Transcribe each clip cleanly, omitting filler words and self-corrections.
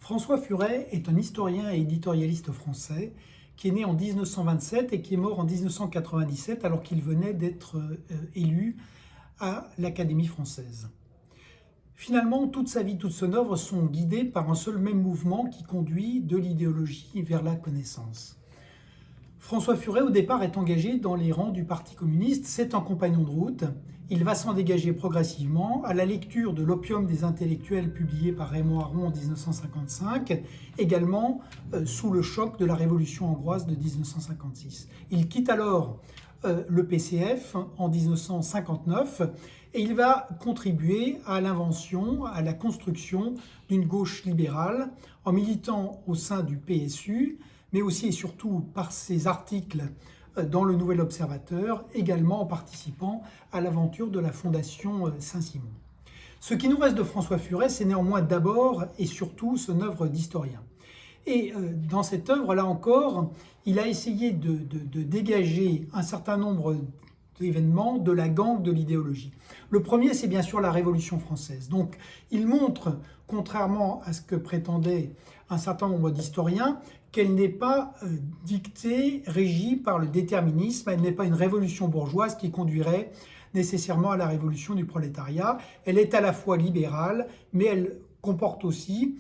François Furet est un historien et éditorialiste français qui est né en 1927 et qui est mort en 1997 alors qu'il venait d'être élu à l'Académie française. Finalement, toute sa vie, toute son œuvre sont guidées par un seul même mouvement qui conduit de l'idéologie vers la connaissance. François Furet, au départ, est engagé dans les rangs du Parti communiste. C'est un compagnon de route. Il va s'en dégager progressivement à la lecture de L'opium des intellectuels publié par Raymond Aron en 1955, également sous le choc de la Révolution hongroise de 1956. Il quitte alors le PCF en 1959 et il va contribuer à l'invention, à la construction d'une gauche libérale en militant au sein du PSU, mais aussi et surtout par ses articles dans le Nouvel Observateur, également en participant à l'aventure de la Fondation Saint-Simon. Ce qui nous reste de François Furet, c'est néanmoins d'abord et surtout son œuvre d'historien. Et dans cette œuvre, là encore, il a essayé de dégager un certain nombre d'événements de la gangue de l'idéologie. Le premier, c'est bien sûr la Révolution française. Donc, il montre, contrairement à ce que prétendaient un certain nombre d'historiens, qu'elle n'est pas dictée, régie par le déterminisme, elle n'est pas une révolution bourgeoise qui conduirait nécessairement à la révolution du prolétariat. Elle est à la fois libérale, mais elle comporte aussi,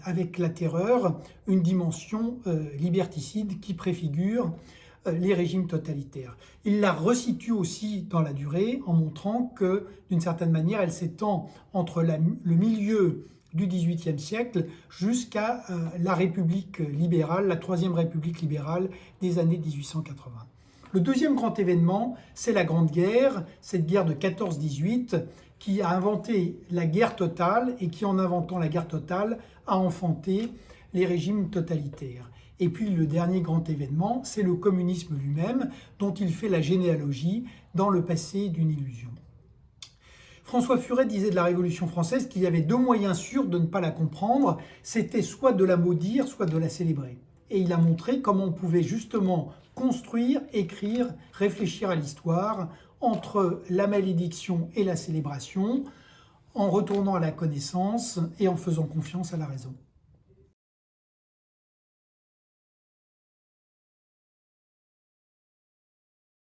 avec la terreur, une dimension liberticide qui préfigure les régimes totalitaires. Il la resitue aussi dans la durée en montrant que, d'une certaine manière, elle s'étend entre le milieu du XVIIIe siècle jusqu'à la République libérale, la Troisième République libérale des années 1880. Le deuxième grand événement, c'est la Grande Guerre, cette guerre de 14-18 qui a inventé la guerre totale et qui, en inventant la guerre totale, a enfanté les régimes totalitaires. Et puis le dernier grand événement, c'est le communisme lui-même, dont il fait la généalogie dans le passé d'une illusion. François Furet disait de la Révolution française qu'il y avait deux moyens sûrs de ne pas la comprendre, c'était soit de la maudire, soit de la célébrer. Et il a montré comment on pouvait justement construire, écrire, réfléchir à l'histoire entre la malédiction et la célébration, en retournant à la connaissance et en faisant confiance à la raison.